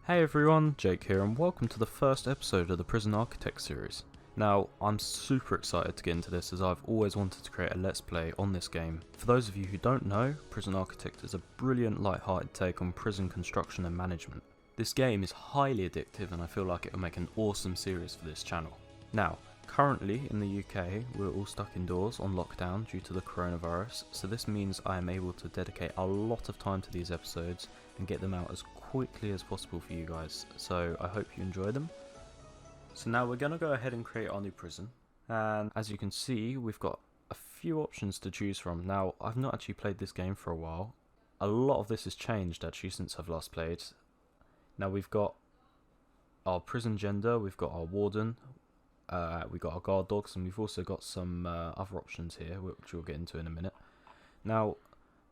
Hey everyone, Jake here and welcome to the first episode of the Prison Architect series. Now, I'm super excited to get into this as I've always wanted to create a let's play on this game. For those of you who don't know, Prison Architect is a brilliant light-hearted take on prison construction and management. This game is highly addictive and I feel like it will make an awesome series for this channel. Now, currently in the UK, we're all stuck indoors on lockdown due to the coronavirus, so this means I am able to dedicate a lot of time to these episodes and get them out as quickly as possible for you guys, so I hope you enjoy them. So now we're going to go ahead and create our new prison, and as you can see we've got a few options to choose from. Now, I've not actually played this game for a while. A lot of this has changed actually since I've last played. Now we've got our prison gender, we've got our warden, we've got our guard dogs, and we've also got some other options here which we'll get into in a minute. Now,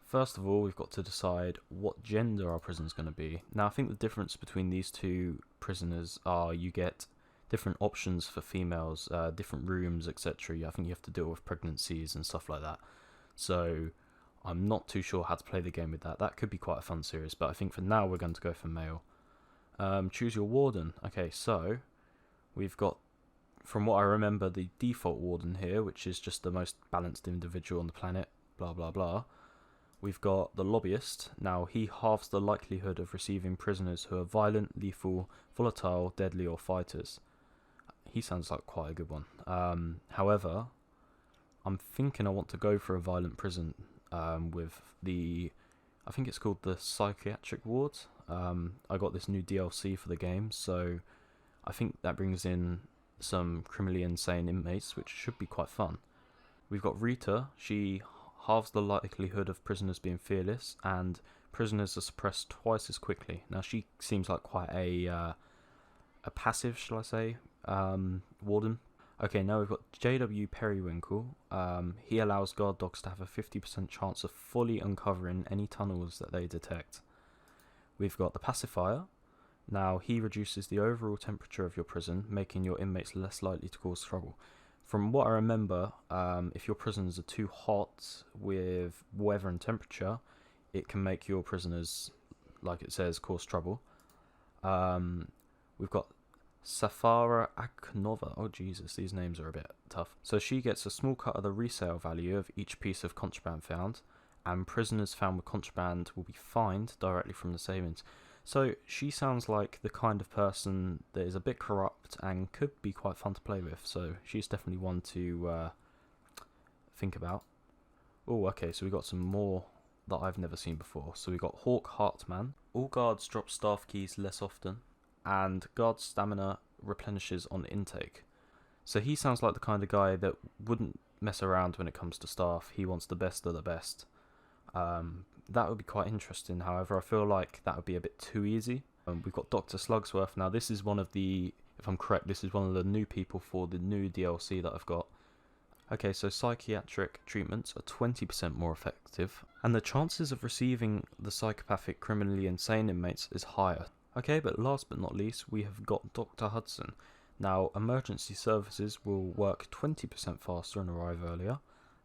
first of all, we've got to decide what gender our prison's going to be. Now, I think the difference between these two prisoners are you get different options for females, different rooms, etc. I think you have to deal with pregnancies and stuff like that. So, I'm not too sure how to play the game with that. That could be quite a fun series, but I think for now we're going to go for male. Choose your warden. Okay, so we've got, from what I remember, the default warden here, which is just the most balanced individual on the planet, blah blah blah. We've got the lobbyist. Now, he halves the likelihood of receiving prisoners who are violent, lethal, volatile, deadly, or fighters. He sounds like quite a good one. However, I'm thinking I want to go for a violent prison with the, I think it's called the psychiatric ward. I got this new DLC for the game, so I think that brings in some criminally insane inmates, which should be quite fun. We've got Rita. She halves the likelihood of prisoners being fearless, and prisoners are suppressed twice as quickly. Now, she seems like quite a passive, shall I say, warden. Okay, now we've got JW Periwinkle. He allows guard dogs to have a 50% chance of fully uncovering any tunnels that they detect. We've got the pacifier. Now, he reduces the overall temperature of your prison, making your inmates less likely to cause trouble. From what I remember, if your prisons are too hot with weather and temperature, it can make your prisoners, like it says, cause trouble. We've got Safara Aknova. Oh Jesus, these names are a bit tough. So she gets a small cut of the resale value of each piece of contraband found, and prisoners found with contraband will be fined directly from the savings. So she sounds like the kind of person that is a bit corrupt and could be quite fun to play with. So she's definitely one to think about. Oh, okay, so we got some more that I've never seen before. So we got Hawk Heartman. All guards drop staff keys less often, and guard stamina replenishes on intake. So he sounds like the kind of guy that wouldn't mess around when it comes to staff. He wants the best of the best. That would be quite interesting. However, I feel like that would be a bit too easy. We've got Dr. Slugsworth. Now, this is one of the, if I'm correct, this is one of the new people for the new DLC that I've got. Okay, so psychiatric treatments are 20% more effective, and the chances of receiving the psychopathic criminally insane inmates is higher. Okay, but last but not least, we have got Dr. Hudson. Now, emergency services will work 20% faster and arrive earlier,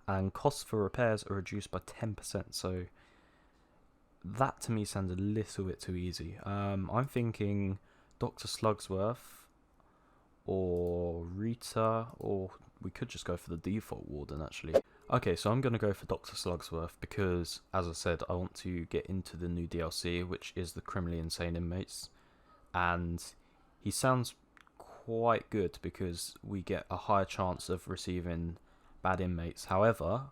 and costs for repairs are reduced by 10%, so that to me sounds a little bit too easy. I'm thinking Dr. Slugsworth or Rita, or we could just go for the default warden actually. Okay, so I'm going to go for Dr. Slugsworth because, as I said, I want to get into the new DLC, which is the criminally insane inmates, and he sounds quite good because we get a higher chance of receiving bad inmates. However,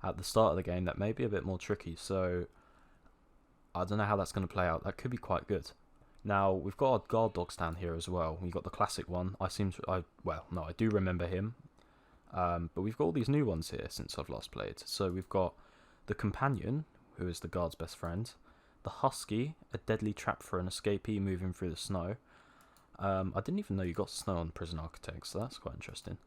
at the start of the game that may be a bit more tricky, so I don't know how that's going to play out. That could be quite good. Now, we've got our guard dogs down here as well. We've got the classic one. I do remember him. But we've got all these new ones here since I've last played. So we've got the companion, who is the guard's best friend. The husky, a deadly trap for an escapee moving through the snow. I didn't even know you got snow on Prison Architect, so that's quite interesting.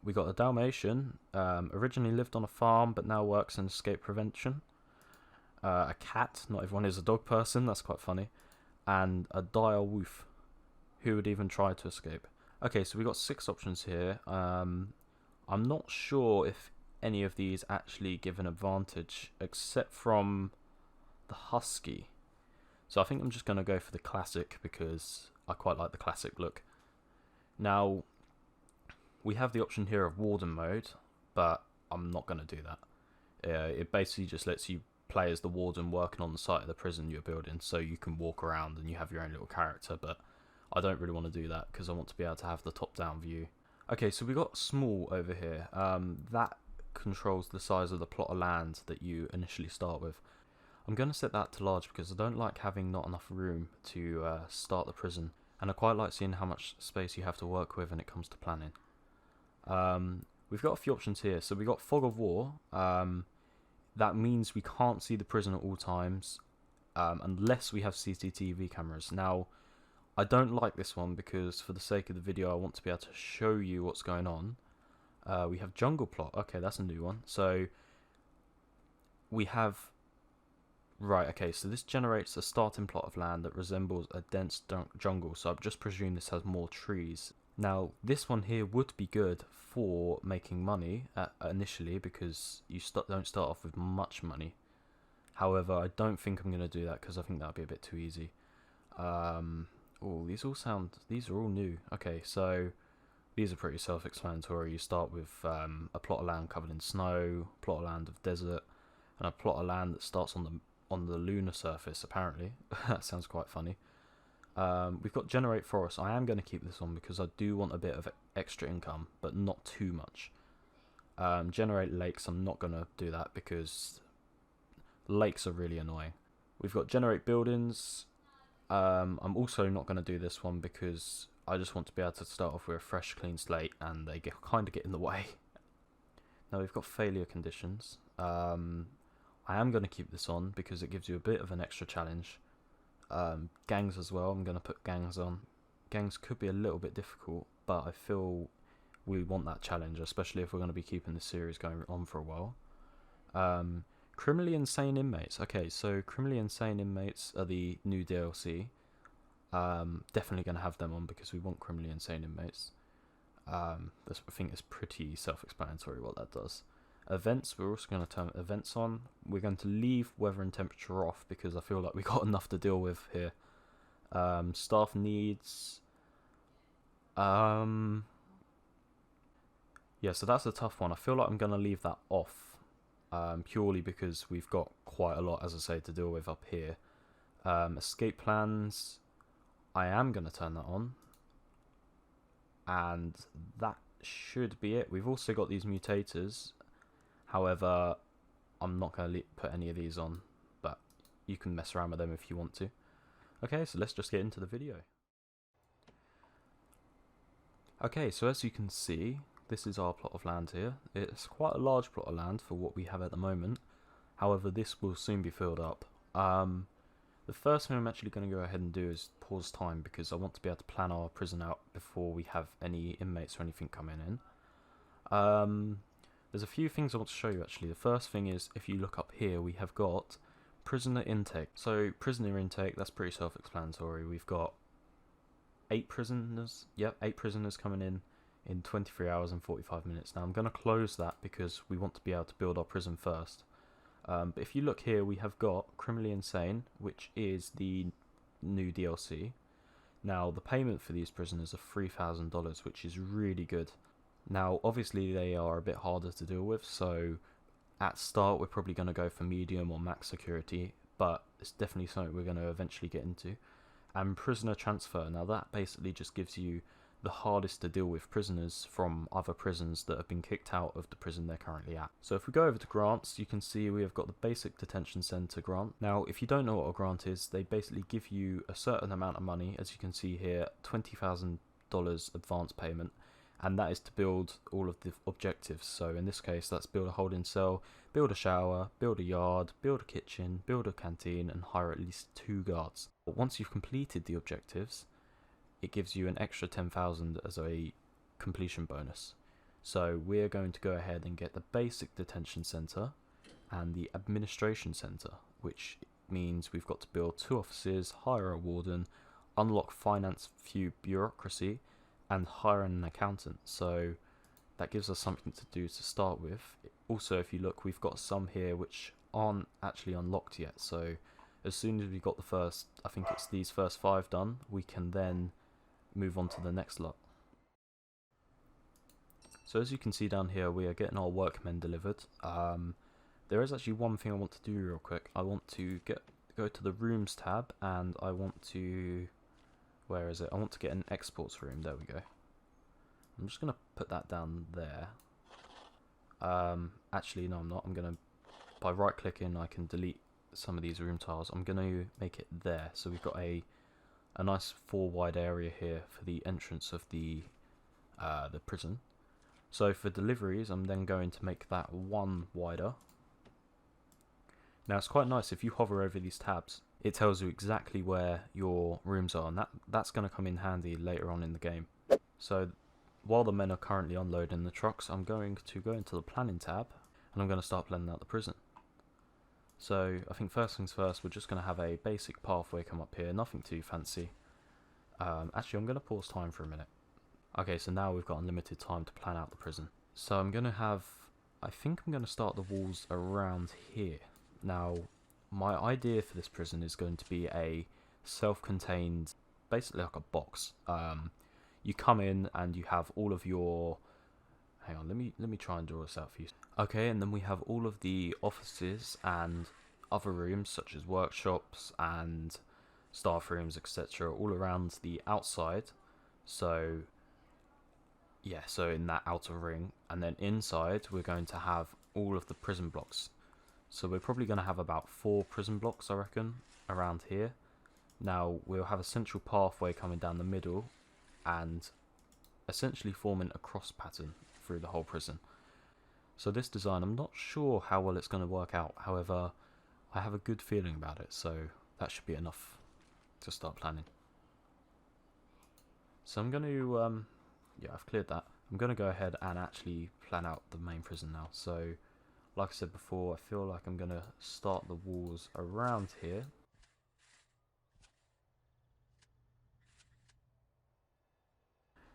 We got a Dalmatian, originally lived on a farm but now works in escape prevention. A cat, not everyone is a dog person, that's quite funny. And a dire wolf, who would even try to escape. Okay, so we got 6 options here. I'm not sure if any of these actually give an advantage, except from the husky. So I think I'm just going to go for the classic because I quite like the classic look. Now, we have the option here of warden mode, but I'm not going to do that. It basically just lets you play as the warden working on the site of the prison you're building, so you can walk around and you have your own little character, but I don't really want to do that because I want to be able to have the top-down view. Okay, so we got small over here. That controls the size of the plot of land that you initially start with. I'm going to set that to large because I don't like having not enough room to start the prison, and I quite like seeing how much space you have to work with when it comes to planning. We've got a few options here. So we got fog of war. That means we can't see the prison at all times unless we have CCTV cameras. Now, I don't like this one because for the sake of the video I want to be able to show you what's going on. We have jungle plot. Okay, that's a new one. So we have... Right, okay, so this generates a starting plot of land that resembles a dense jungle. So I just presume this has more trees. Now, this one here would be good for making money initially because you don't start off with much money. However, I don't think I'm going to do that because I think that would be a bit too easy. Oh, these are all new. Okay, so these are pretty self-explanatory. You start with a plot of land covered in snow, plot of land of desert, and a plot of land that starts on the lunar surface, apparently. That sounds quite funny. We've got generate forest. I am going to keep this on because I do want a bit of extra income, but not too much. Generate lakes. I'm not going to do that because lakes are really annoying. We've got generate buildings. I'm also not going to do this one because I just want to be able to start off with a fresh, clean slate, and they kind of get in the way. Now we've got failure conditions. I am going to keep this on because it gives you a bit of an extra challenge. Gangs as well, I'm going to put gangs on. Gangs could be a little bit difficult, but I feel we want that challenge, especially if we're going to be keeping this series going on for a while. Criminally insane inmates. Okay, so criminally insane inmates are the new DLC. Definitely going to have them on because we want criminally insane inmates. I think it's pretty self-explanatory what that does. Events, we're also going to turn events on. We're going to leave weather and temperature off because I feel like we got enough to deal with here. Staff needs. Yeah, so that's a tough one. I feel like I'm going to leave that off purely because we've got quite a lot, as I say, to deal with up here. Escape plans, I am going to turn that on. And that should be it. We've also got these mutators. However, I'm not going to put any of these on, but you can mess around with them if you want to. Okay, so let's just get into the video. Okay, so as you can see, this is our plot of land here. It's quite a large plot of land for what we have at the moment. However, this will soon be filled up. The first thing I'm actually going to go ahead and do is pause time because I want to be able to plan our prison out before we have any inmates or anything coming in. There's a few things I want to show you actually. The first thing is, if you look up here, we have got prisoner intake. So prisoner intake, that's pretty self-explanatory. We've got 8 prisoners. Yep, 8 prisoners coming in 23 hours and 45 minutes. Now I'm going to close that because we want to be able to build our prison first. But if you look here, we have got criminally insane, which is the new DLC. Now the payment for these prisoners are $3,000, which is really good. Now, obviously, they are a bit harder to deal with, so at start, we're probably going to go for medium or max security, but it's definitely something we're going to eventually get into. And prisoner transfer, now that basically just gives you the hardest to deal with prisoners from other prisons that have been kicked out of the prison they're currently at. So if we go over to grants, you can see we have got the basic detention centre grant. Now, if you don't know what a grant is, they basically give you a certain amount of money, as you can see here, $20,000 advance payment. And that is to build all of the objectives. So in this case, that's build a holding cell, build a shower, build a yard, build a kitchen, build a canteen, and hire at least 2 guards. But once you've completed the objectives, it gives you an extra 10,000 as a completion bonus. So we're going to go ahead and get the basic detention centre and the administration centre, which means we've got to build 2 offices, hire a warden, unlock finance few bureaucracy, and hire an accountant. So that gives us something to do to start with. Also, if you look, we've got some here which aren't actually unlocked yet, so as soon as we got the first, I think it's these first 5 done, we can then move on to the next lot. So as you can see down here, we are getting our workmen delivered. There is actually one thing I want to do real quick. I want to go to the rooms tab, and I want to, where is it? I want to get an exports room. There we go. I'm just gonna put that down there. Actually no, I'm not. I'm gonna, by right clicking, I can delete some of these room tiles. I'm gonna make it there, so we've got a nice 4 wide area here for the entrance of the prison. So for deliveries, I'm then going to make that 1 wider. Now it's quite nice, if you hover over these tabs, it tells you exactly where your rooms are, and that's going to come in handy later on in the game. So while the men are currently unloading the trucks, I'm going to go into the planning tab, and I'm going to start planning out the prison. So I think first things first, we're just going to have a basic pathway come up here, nothing too fancy. Actually, I'm going to pause time for a minute. Okay, so now we've got unlimited time to plan out the prison. So I'm going to have, I think I'm going to start the walls around here. Now, my idea for this prison is going to be a self-contained, basically like a box. You come in and you have all of your, hang on, let me try and draw this out for you. Okay, and then we have all of the offices and other rooms such as workshops and staff rooms, etc., all around the outside. So yeah, so in that outer ring, and then inside we're going to have all of the prison blocks. So we're probably going to have about 4 prison blocks, I reckon, around here. Now we'll have a central pathway coming down the middle and essentially forming a cross pattern through the whole prison. So this design, I'm not sure how well it's going to work out. However, I have a good feeling about it, so that should be enough to start planning. So I'm going to, yeah, I've cleared that. I'm going to go ahead and actually plan out the main prison now. So like I said before, I feel like I'm going to start the walls around here.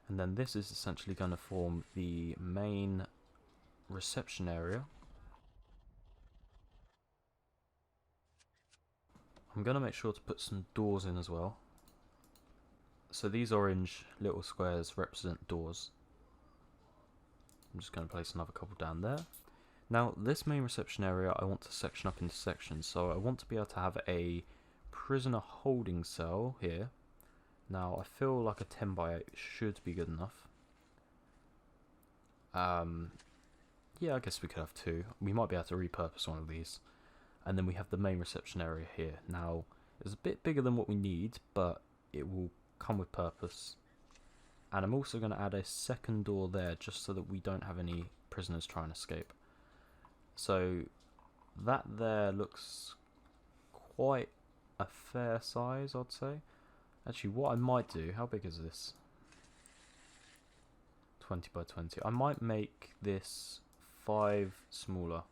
And then this is essentially going to form the main reception area. I'm going to make sure to put some doors in as well. So these orange little squares represent doors. I'm just going to place another couple down there. Now this main reception area I want to section up into sections, so I want to be able to have a prisoner holding cell here. Now I feel like a 10 by 8 should be good enough. Yeah, I guess we could have 2. We might be able to repurpose one of these. And then we have the main reception area here. Now it's a bit bigger than what we need, but it will come with purpose. And I'm also going to add a second door there just so that we don't have any prisoners trying to escape. So that there looks quite a fair size, I'd say. Actually, what I might do, how big is this? 20 by 20. I might make this 5 smaller.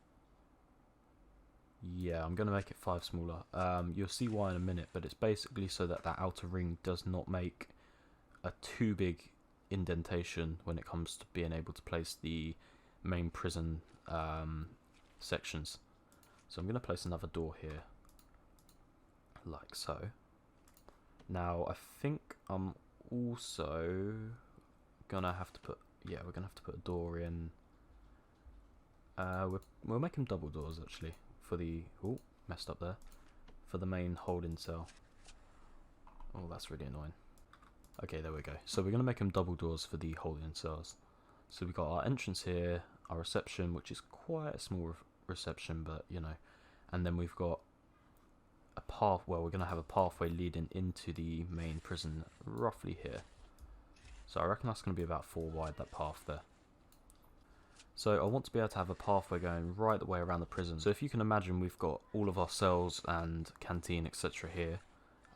Yeah, I'm going to make it 5 smaller. You'll see why in a minute, but it's basically so that that outer ring does not make a too big indentation when it comes to being able to place the main prison sections. So I'm going to place another door here, like so. Now I think I'm also gonna have to put, yeah, we're gonna have to put a door in. We'll make them double doors actually for the, oh, messed up there, for the main holding cell. Oh, that's really annoying. Okay, there we go. So we're gonna make them double doors for the holding cells. So we've got our entrance here, our reception, which is quite a small reception, but you know, and then we've got a path, well, we're going to have a pathway leading into the main prison roughly here. So I reckon that's going to be about 4 wide, that path there. So I want to be able to have a pathway going right the way around the prison. So if you can imagine, we've got all of our cells and canteen, etc. here.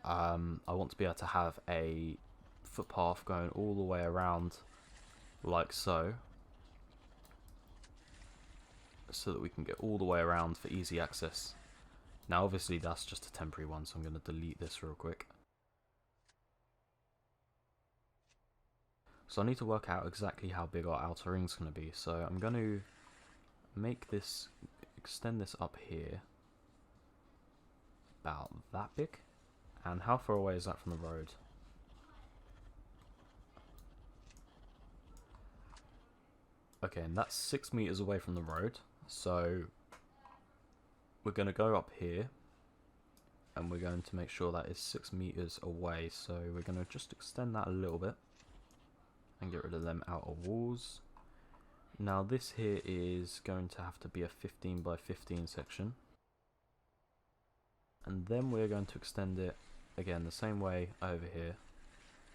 I want to be able to have a footpath going all the way around like so, so that we can get all the way around for easy access. Now obviously that's just a temporary one, so I'm going to delete this real quick. So I need to work out exactly how big our outer ring's going to be. So I'm going to make this, extend this up here. about that big. And how far away is that from the road? Okay, and that's 6 meters away from the road. So we're going to go up here, and we're going to make sure that is 6 meters away. So we're going to just extend that a little bit and get rid of them outer walls. Now this here is going to have to be a 15 by 15 section. And then we're going to extend it again the same way over here.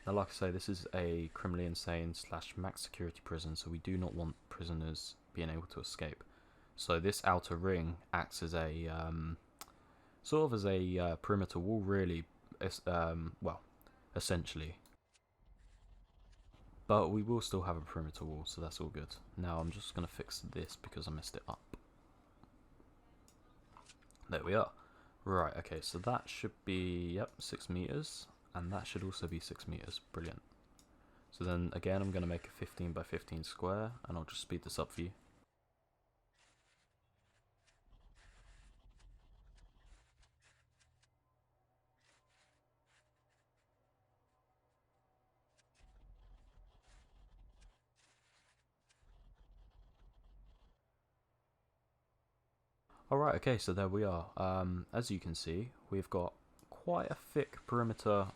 Now like I say, this is a criminally insane / max security prison, so we do not want prisoners being able to escape. So this outer ring acts as a sort of as a perimeter wall, really, well, essentially. But we will still have a perimeter wall, so that's all good. Now I'm just going to fix this because I messed it up. There we are. Right, okay, so that should be, yep, 6 meters. And that should also be 6 meters. Brilliant. So then again, I'm going to make a 15 by 15 square, and I'll just speed this up for you. Alright, okay, so there we are. As you can see, we've got quite a thick perimeter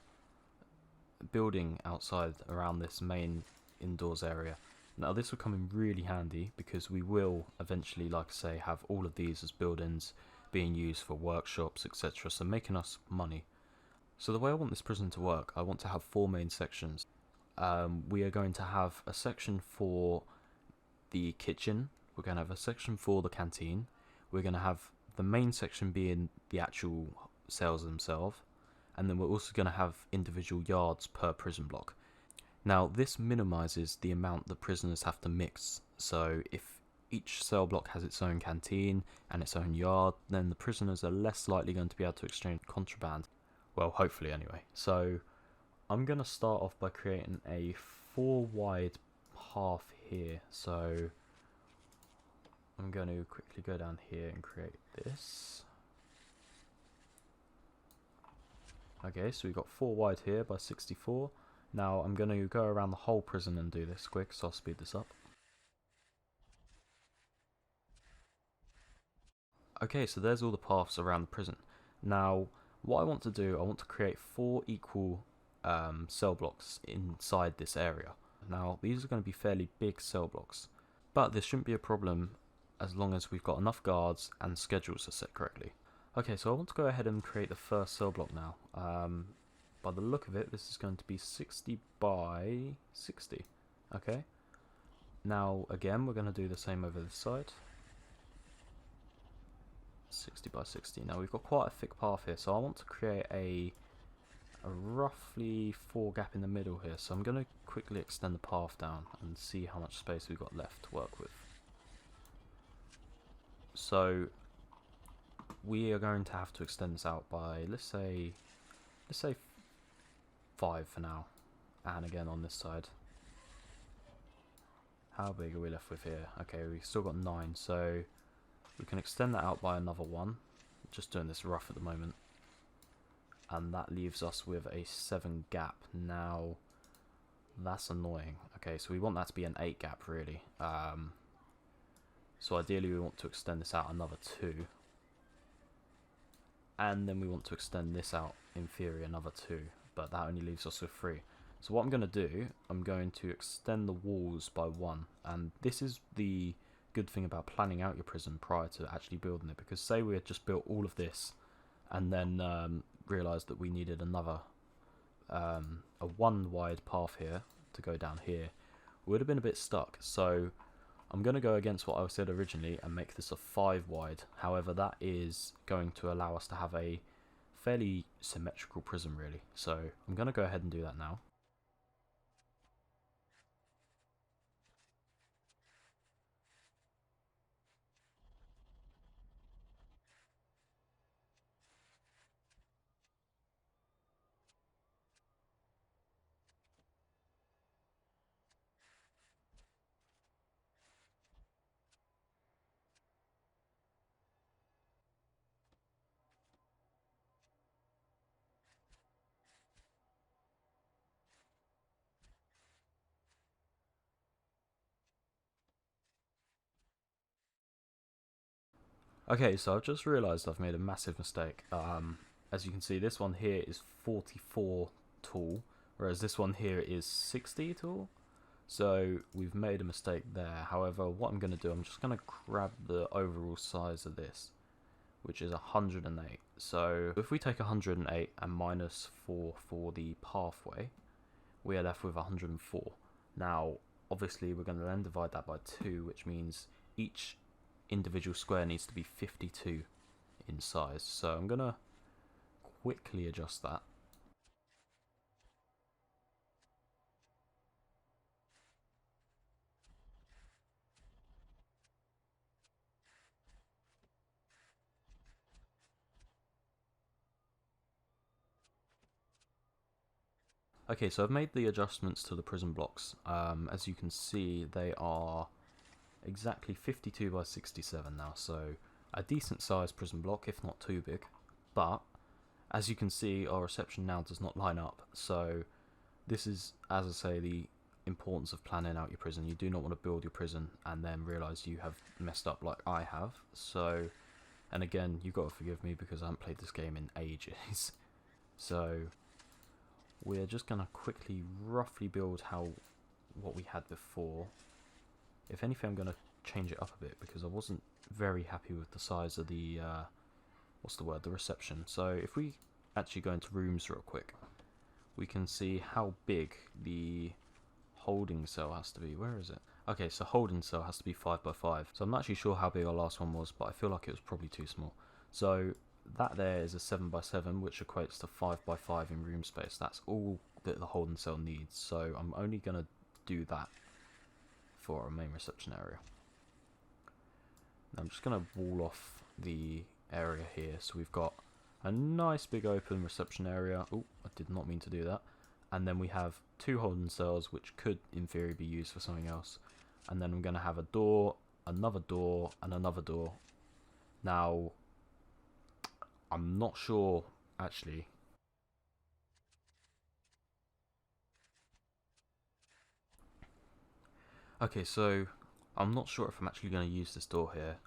building outside around this main indoors area. Now this will come in really handy because we will eventually, like I say, have all of these as buildings being used for workshops, etc. So making us money. So the way I want this prison to work, I want to have 4 main sections. We are going to have a section for the kitchen, we're going to have a section for the canteen, we're going to have the main section being the actual cells themselves, and then we're also going to have individual yards per prison block. Now this minimises the amount that prisoners have to mix, so if each cell block has its own canteen and its own yard, then the prisoners are less likely going to be able to exchange contraband. Well, hopefully anyway. So I'm going to start off by creating a 4 wide path here. So I'm going to quickly go down here and create this. Okay, so we've got 4 wide here by 64. Now I'm going to go around the whole prison and do this quick, so I'll speed this up. Okay, so there's all the paths around the prison. Now, what I want to do, I want to create 4 equal cell blocks inside this area. Now, these are going to be fairly big cell blocks, but this shouldn't be a problem as long as we've got enough guards and schedules are set correctly. Okay, so I want to go ahead and create the first cell block now. By the look of it, this is going to be 60 by 60. Okay. Now, again, we're going to do the same over this side. 60 by 60. Now, we've got quite a thick path here, so I want to create a roughly 4 gap in the middle here. So I'm going to quickly extend the path down and see how much space we've got left to work with. So we are going to have to extend this out by, let's say 5 for now, and again on this side. How big are we left with here? Okay, we've still got 9, so we can extend that out by another 1. Just doing this rough at the moment, and that leaves us with a 7 gap. Now that's annoying. Okay, so we want that to be an 8 gap really. So ideally we want to extend this out another 2, and then we want to extend this out in theory another 2, but that only leaves us with 3. So what I'm going to do, I'm going to extend the walls by 1, and this is the good thing about planning out your prison prior to actually building it, because say we had just built all of this and then realised that we needed another a 1 wide path here to go down here, we would have been a bit stuck. So I'm going to go against what I said originally and make this a 5 wide. However, that is going to allow us to have a fairly symmetrical prison really. So I'm going to go ahead and do that now. Okay, so I've just realised I've made a massive mistake. As you can see, this one here is 44 tall, whereas this one here is 60 tall. So we've made a mistake there. However, what I'm going to do, I'm just going to grab the overall size of this, which is 108. So if we take 108 and minus 4 for the pathway, we are left with 104. Now, obviously, we're going to then divide that by 2, which means each individual square needs to be 52 in size. So I'm going to quickly adjust that. Okay, so I've made the adjustments to the prison blocks. As you can see, they are exactly 52 by 67 now, so a decent sized prison block, if not too big. But as you can see, our reception now does not line up. So this is, as I say, the importance of planning out your prison. You do not want to build your prison and then realise you have messed up like I have. So, and again, you've got to forgive me because I haven't played this game in ages. So we're just going to quickly roughly build what we had before. If anything, I'm going to change it up a bit because I wasn't very happy with the size of the the reception. So if we actually go into rooms real quick, we can see how big the holding cell has to be. Where is it? Okay, so holding cell has to be 5 by 5. So I'm not actually sure how big our last one was, but I feel like it was probably too small. So that there is a 7 by 7, which equates to 5 by 5 in room space. That's all that the holding cell needs. So I'm only going to do that for our main reception area. Now I'm just going to wall off the area here. So we've got a nice big open reception area. Oh, I did not mean to do that. And then we have 2 holding cells, which could in theory be used for something else. And then I'm going to have a door, another door, and another door. Now, I'm not sure actually. Okay, so I'm not sure if I'm actually going to use this door here.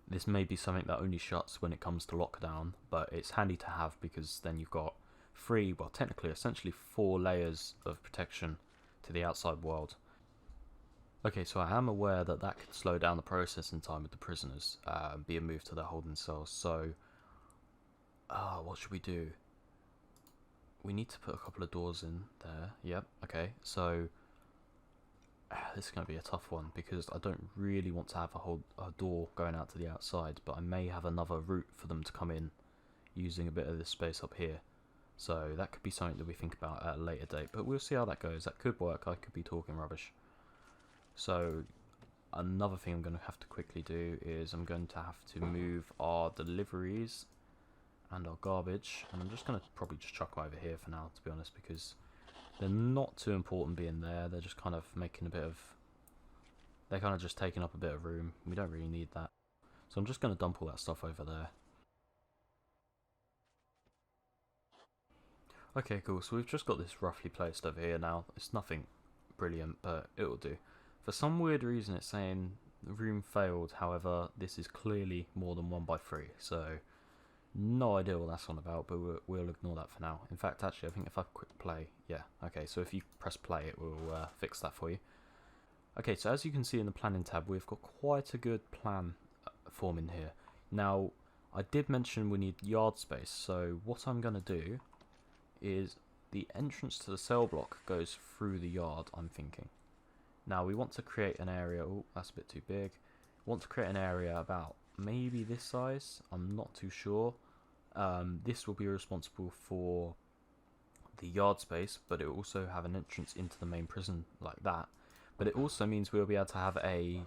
This may be something that only shuts when it comes to lockdown, but it's handy to have because then you've got 3, well technically essentially 4 layers of protection to the outside world. Okay, so I am aware that that could slow down the processing time with the prisoners being moved to their holding cells. So, what should we do? We need to put a couple of doors in there. Yep, okay, so this is going to be a tough one because I don't really want to have a door going out to the outside, but I may have another route for them to come in using a bit of this space up here. So that could be something that we think about at a later date, but we'll see how that goes. That could work. I could be talking rubbish. So another thing I'm going to have to quickly do is I'm going to have to move our deliveries and our garbage, and I'm just going to probably just chuck them over here for now, to be honest, because they're not too important being there. They're just kind of making a bit of... They're kind of just taking up a bit of room. We don't really need that. So I'm just going to dump all that stuff over there. Okay, cool. So we've just got this roughly placed over here now. It's nothing brilliant, but it'll do. For some weird reason, it's saying the room failed. However, this is clearly more than 1 by 3. So no idea what that's on about, but we'll ignore that for now. In fact, actually, I think if I quick play, yeah, okay, so if you press play, it will fix that for you. Okay, so as you can see in the planning tab, we've got quite a good plan forming here. Now, I did mention we need yard space, so what I'm going to do is the entrance to the cell block goes through the yard, I'm thinking. Now, we want to create an area, oh, that's a bit too big. We want to create an area about maybe this size, I'm not too sure. This will be responsible for the yard space, but it will also have an entrance into the main prison like that. But it also means we'll be able to have a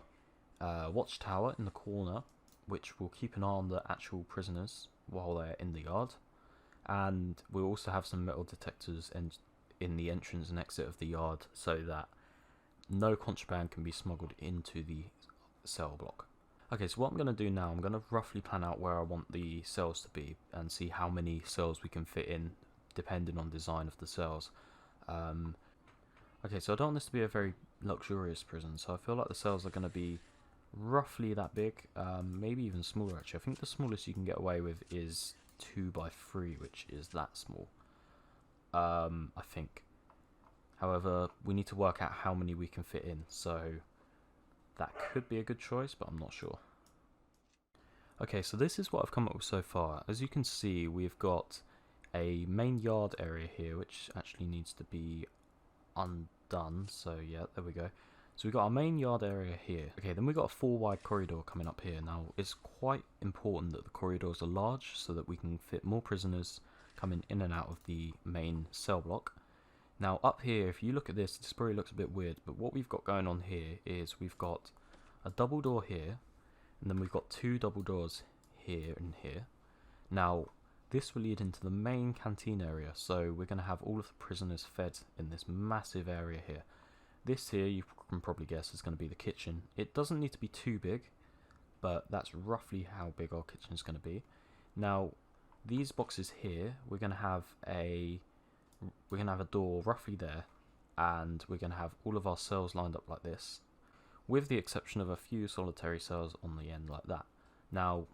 watchtower in the corner, which will keep an eye on the actual prisoners while they're in the yard. And we'll also have some metal detectors in the entrance and exit of the yard so that no contraband can be smuggled into the cell block. Okay, so what I'm going to do now, I'm going to roughly plan out where I want the cells to be and see how many cells we can fit in depending on design of the cells. Okay, so I don't want this to be a very luxurious prison, so I feel like the cells are going to be roughly that big, maybe even smaller actually. I think the smallest you can get away with is 2 by 3, which is that small, I think. However, we need to work out how many we can fit in, so that could be a good choice, but I'm not sure. Okay, so this is what I've come up with so far. As you can see, we've got a main yard area here, which actually needs to be undone. So yeah, there we go. So we've got our main yard area here. Okay, then we've got a 4 wide corridor coming up here. Now, it's quite important that the corridors are large so that we can fit more prisoners coming in and out of the main cell block. Now, up here, if you look at this, this probably looks a bit weird, but what we've got going on here is we've got a double door here, and then we've got 2 double doors here and here. Now, this will lead into the main canteen area, so we're going to have all of the prisoners fed in this massive area here. This here, you can probably guess, is going to be the kitchen. It doesn't need to be too big, but that's roughly how big our kitchen is going to be. Now, these boxes here, we're going to have a door roughly there, and we're going to have all of our cells lined up like this, with the exception of a few solitary cells on the end like that. Now,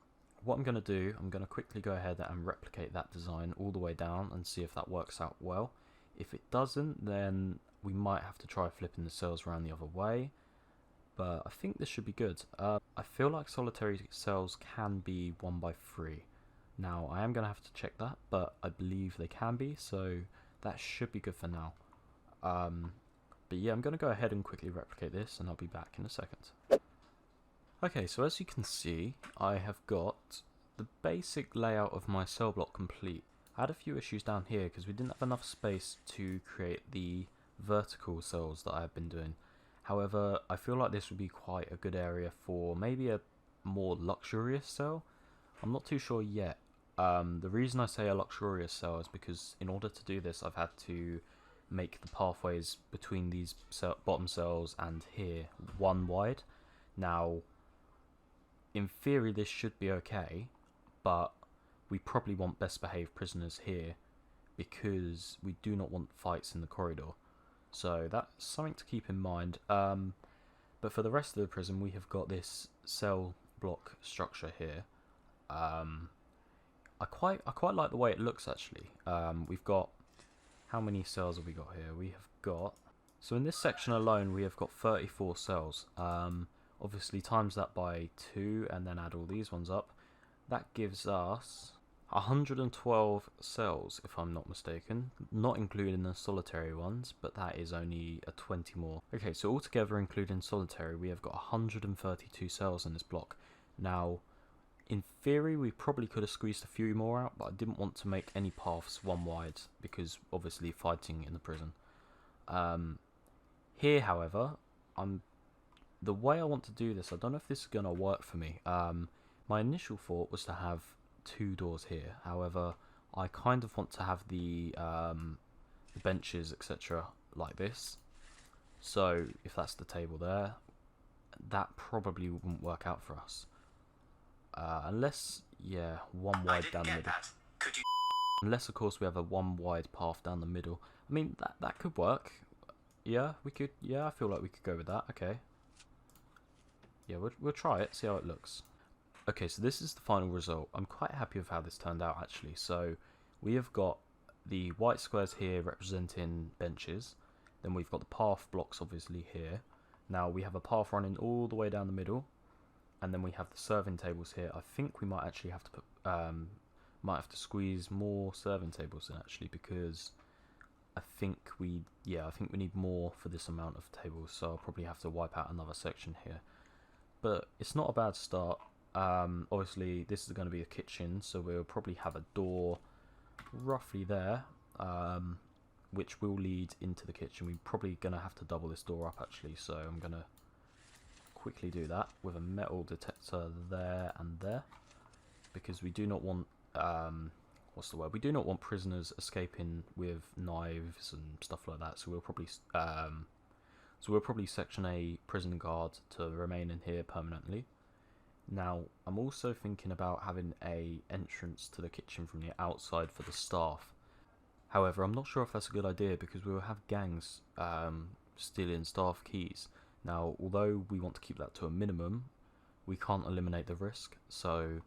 what I'm going to do, I'm going to quickly go ahead and replicate that design all the way down and see if that works out well. If it doesn't, then we might have to try flipping the cells around the other way, but I think this should be good. I feel like solitary cells can be 1 by 3. Now, I am going to have to check that, but I believe they can be, so that should be good for now. But yeah, I'm going to go ahead and quickly replicate this, and I'll be back in a second. Okay, so as you can see, I have got the basic layout of my cell block complete. I had a few issues down here because we didn't have enough space to create the vertical cells that I have been doing. However, I feel like this would be quite a good area for maybe a more luxurious cell. I'm not too sure yet. The reason I say a luxurious cell is because in order to do this, I've had to make the pathways between these bottom cells and here 1 wide. Now, in theory, this should be okay, but we probably want best behaved prisoners here because we do not want fights in the corridor. So that's something to keep in mind. But for the rest of the prison, we have got this cell block structure here. I quite like the way it looks actually. We've got, how many cells have we got here? We have got, so in this section alone we have got 34 cells. Obviously times that by 2 and then add all these ones up. That gives us 112 cells if I'm not mistaken, not including the solitary ones, but that is only a 20 more. Okay, so altogether including solitary we have got 132 cells in this block. Now, in theory, we probably could have squeezed a few more out, but I didn't want to make any paths 1 wide because obviously fighting in the prison. Here, however, the way I want to do this, I don't know if this is going to work for me. My initial thought was to have 2 doors here. However, I kind of want to have the benches, etc., like this. So if that's the table there, that probably wouldn't work out for us. Unless, yeah, 1 wide down the middle. Unless, of course, we have a 1 wide path down the middle. I mean, that could work. Yeah, we could. Yeah, I feel like we could go with that. Okay. Yeah, we'll try it, see how it looks. Okay, so this is the final result. I'm quite happy with how this turned out, actually. So, we have got the white squares here representing benches. Then we've got the path blocks, obviously, here. Now, we have a path running all the way down the middle. And then we have the serving tables here. I think we might actually have to put, squeeze more serving tables in actually, because I think we need more for this amount of tables. So I'll probably have to wipe out another section here. But it's not a bad start. Obviously this is going to be a kitchen, so we'll probably have a door roughly there, which will lead into the kitchen. We're probably going to have to double this door up actually, so I'm going to quickly do that with a metal detector there and there, because we do not want we do not want prisoners escaping with knives and stuff like that. So we'll probably section a prison guard to remain in here permanently. Now, I'm also thinking about having a entrance to the kitchen from the outside for the staff. However, I'm not sure if that's a good idea because we will have gangs stealing staff keys. Now, although we want to keep that to a minimum, we can't eliminate the risk. So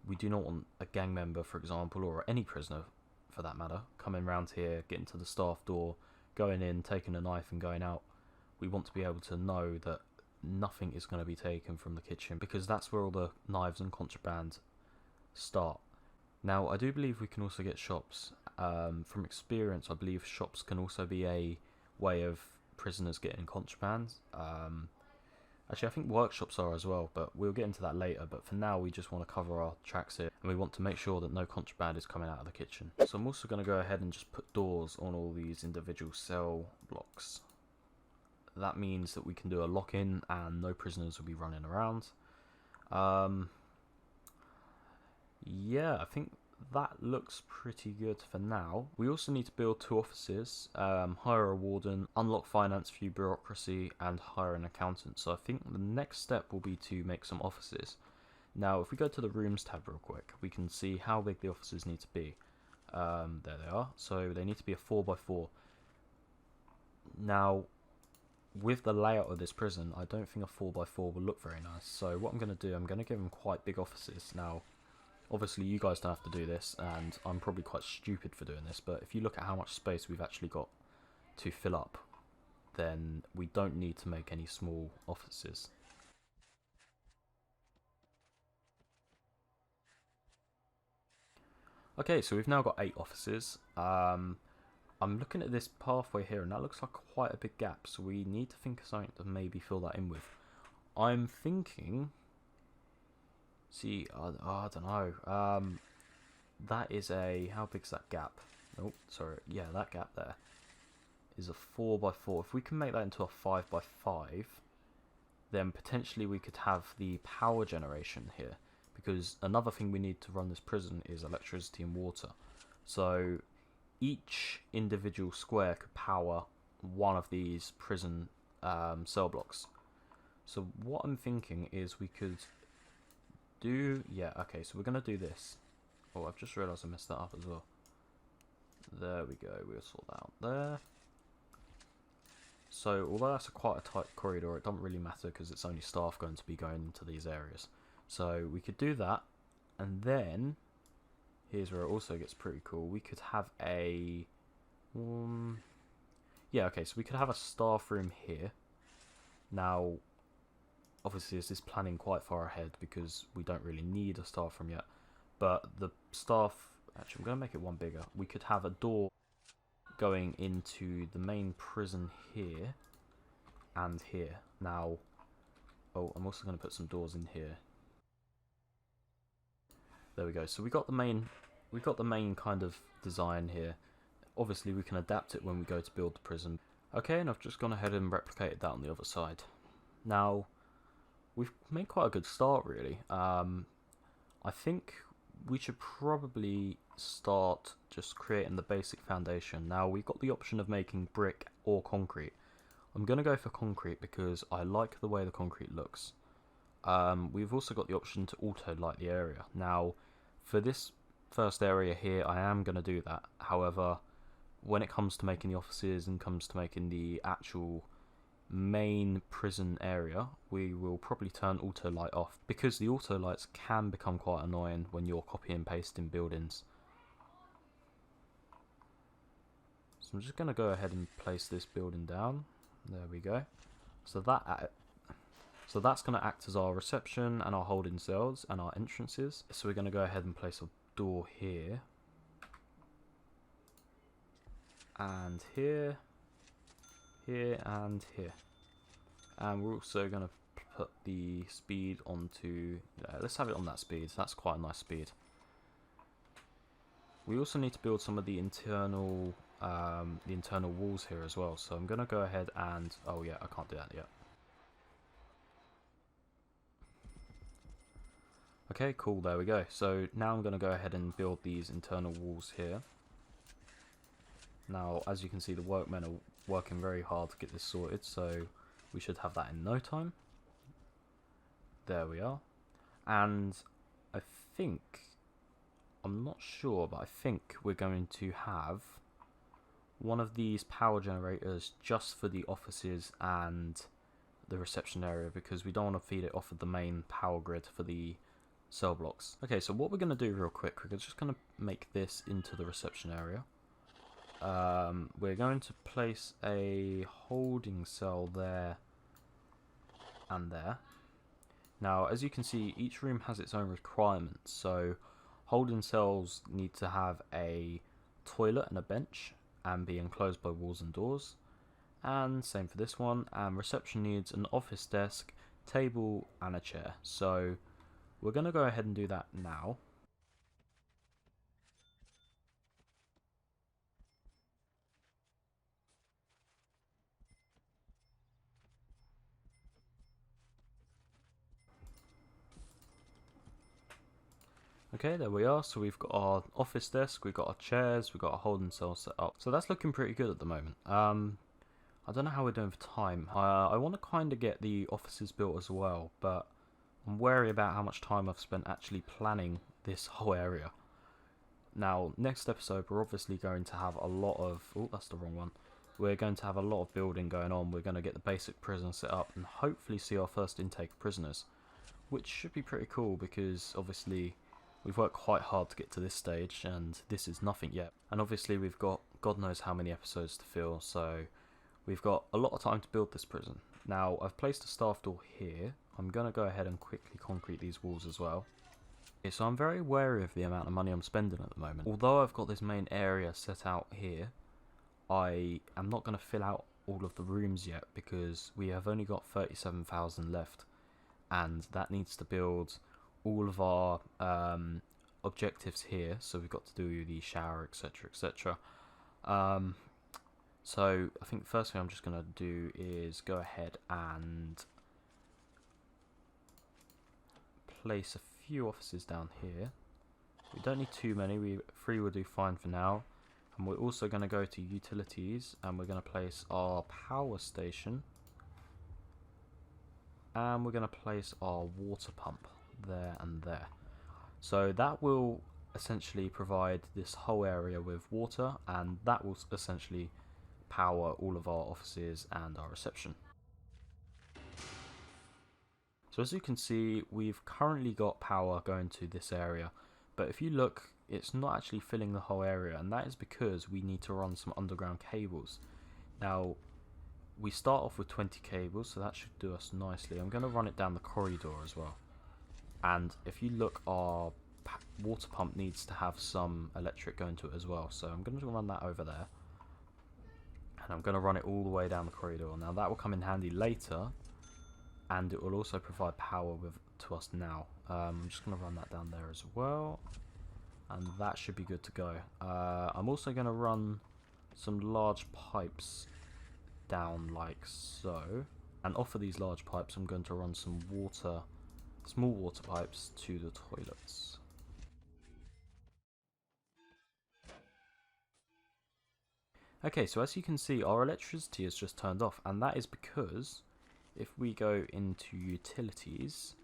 we do not want a gang member, for example, or any prisoner for that matter, coming around here, getting to the staff door, going in, taking a knife and going out. We want to be able to know that nothing is going to be taken from the kitchen, because that's where all the knives and contraband start. Now, I do believe we can also get shops. From experience, I believe shops can also be a way of prisoners getting contraband. Actually, I think workshops are as well, but we'll get into that later. But for now, we just want to cover our tracks here, and we want to make sure that no contraband is coming out of the kitchen. So I'm also going to go ahead and just put doors on all these individual cell blocks. That means that we can do a lock-in and no prisoners will be running around. Yeah, I think that looks pretty good for now. We also need to build 2 offices, hire a warden, unlock finance through bureaucracy, and hire an accountant. So I think the next step will be to make some offices. Now, if we go to the rooms tab real quick, we can see how big the offices need to be. There they are. So they need to be a 4x4. Now, with the layout of this prison, I don't think a 4x4 will look very nice. So what I'm going to do, I'm going to give them quite big offices. Now, obviously you guys don't have to do this, and I'm probably quite stupid for doing this, but if you look at how much space we've actually got to fill up, then we don't need to make any small offices. Okay, so we've now got 8 offices. I'm looking at this pathway here, and that looks like quite a big gap, so we need to think of something to maybe fill that in with. I'm thinking... See, I don't know. That is a... How big's that gap? Oh, sorry. Yeah, that gap there is a 4x4. If we can make that into a 5x5, then potentially we could have the power generation here. Because another thing we need to run this prison is electricity and water. So each individual square could power one of these prison cell blocks. So what I'm thinking is we could... Yeah, okay, so we're going to do this. Oh, I've just realised I messed that up as well. There we go, we'll sort that out there. So, although that's quite a tight corridor, it doesn't really matter because it's only staff going to be going into these areas. So, we could do that, and then, here's where it also gets pretty cool. We could have a... yeah, okay, so we could have a staff room here. Now... Obviously, this is planning quite far ahead because we don't really need a staff room yet. But the staff... Actually, I'm going to make it one bigger. We could have a door going into the main prison here and here. Now... Oh, I'm also going to put some doors in here. There we go. So we got the main kind of design here. Obviously, we can adapt it when we go to build the prison. Okay, and I've just gone ahead and replicated that on the other side. Now... We've made quite a good start, really. I think we should probably start just creating the basic foundation. Now, we've got the option of making brick or concrete. I'm going to go for concrete because I like the way the concrete looks. We've also got the option to auto-light the area. Now, for this first area here, I am going to do that. However, when it comes to making the offices and comes to making the actual... main prison area, we will probably turn auto light off because the auto lights can become quite annoying when you're copy and pasting buildings. So I'm just going to go ahead and place this building down. There we go. So that's going to act as our reception and our holding cells and our entrances. So we're going to go ahead and place a door here and here. Here and here, and we're also going to put the speed onto let's have it on that speed. That's quite a nice speed. We also need to build some of the internal walls here as well, so I'm going to go ahead and oh yeah, I can't do that yet. Okay, cool, there we go. So now I'm going to go ahead and build these internal walls here. Now, as you can see, the workmen are working very hard to get this sorted, so we should have that in no time. There we are. And I think, I'm not sure, but I think we're going to have one of these power generators just for the offices and the reception area because we don't want to feed it off of the main power grid for the cell blocks. Okay, so what we're going to do real quick, we're just going to make this into the reception area. We're going to place a holding cell there and there. Now, as you can see, each room has its own requirements. So holding cells need to have a toilet and a bench and be enclosed by walls and doors. And same for this one. And reception needs an office desk, table and a chair. So we're going to go ahead and do that now. Okay, there we are. So we've got our office desk, we've got our chairs, we've got our holding cell set up. So that's looking pretty good at the moment. I don't know how we're doing for time. I want to kind of get the offices built as well, but I'm wary about how much time I've spent actually planning this whole area. Now, next episode, we're obviously going to have a lot of... Oh, that's the wrong one. We're going to have a lot of building going on. We're going to get the basic prison set up and hopefully see our first intake of prisoners, which should be pretty cool because obviously we've worked quite hard to get to this stage and this is nothing yet. And obviously we've got God knows how many episodes to fill, so we've got a lot of time to build this prison. Now, I've placed a staff door here. I'm going to go ahead and quickly concrete these walls as well. Okay, so I'm very wary of the amount of money I'm spending at the moment. Although I've got this main area set out here, I am not going to fill out all of the rooms yet because we have only got 37,000 left, and that needs to build all of our objectives here. So we've got to do the shower, etc, etc. So I think the first thing I'm just going to do is go ahead and place a few offices down here. We don't need too many, 3 will do fine for now. And we're also going to go to utilities and we're going to place our power station. And we're going to place our water pump there and there. So that will essentially provide this whole area with water, and that will essentially power all of our offices and our reception. So as you can see, we've currently got power going to this area, but if you look, it's not actually filling the whole area, and that is because we need to run some underground cables. Now, we start off with 20 cables, so that should do us nicely. I'm going to run it down the corridor as well. And if you look, our water pump needs to have some electric going to it as well, so I'm going to run that over there. And I'm going to run it all the way down the corridor. Now that will come in handy later, and it will also provide power to us now. I'm just going to run that down there as well, and that should be good to go. I'm also going to run some large pipes down like so, and off of these large pipes I'm going to run some small water pipes to the toilets. Okay, so as you can see, our electricity is just turned off, and that is because if we go into utilities,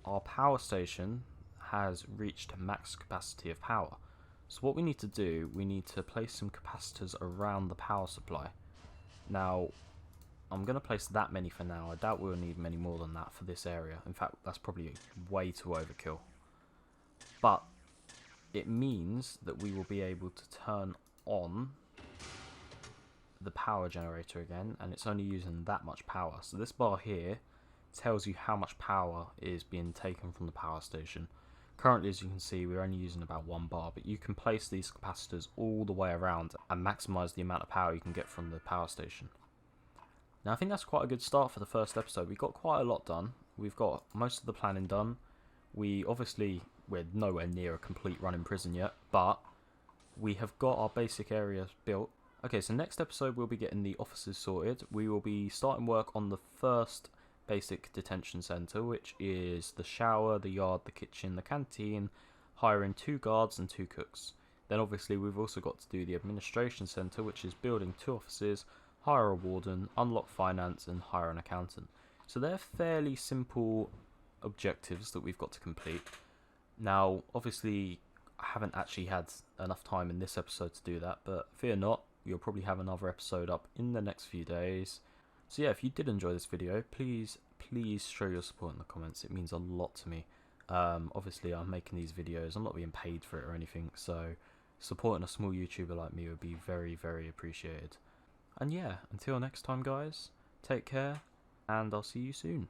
our power station has reached max capacity of power. So what we need to do, we need to place some capacitors around the power supply. Now, I'm going to place that many for now. I doubt we'll need many more than that for this area. In fact, that's probably way too overkill. But it means that we will be able to turn on the power generator again, and it's only using that much power. So this bar here tells you how much power is being taken from the power station. Currently, as you can see, we're only using about 1 bar, but you can place these capacitors all the way around and maximize the amount of power you can get from the power station. Now I think that's quite a good start for the first episode. We got quite a lot done. We've got most of the planning done. We're nowhere near a complete running prison yet, but we have got our basic areas built. Okay, so next episode we'll be getting the offices sorted. We will be starting work on the first basic detention centre, which is the shower, the yard, the kitchen, the canteen, hiring 2 guards and 2 cooks. Then obviously we've also got to do the administration centre, which is building 2 offices, hire a warden, unlock finance and hire an accountant. So they're fairly simple objectives that we've got to complete. Now obviously I haven't actually had enough time in this episode to do that, but fear not, you'll probably have another episode up in the next few days So yeah, if you did enjoy this video, please show your support in the comments. It means a lot to me. Obviously I'm making these videos, I'm not being paid for it or anything, so supporting a small YouTuber like me would be very, very appreciated. And yeah, until next time guys, take care, and I'll see you soon.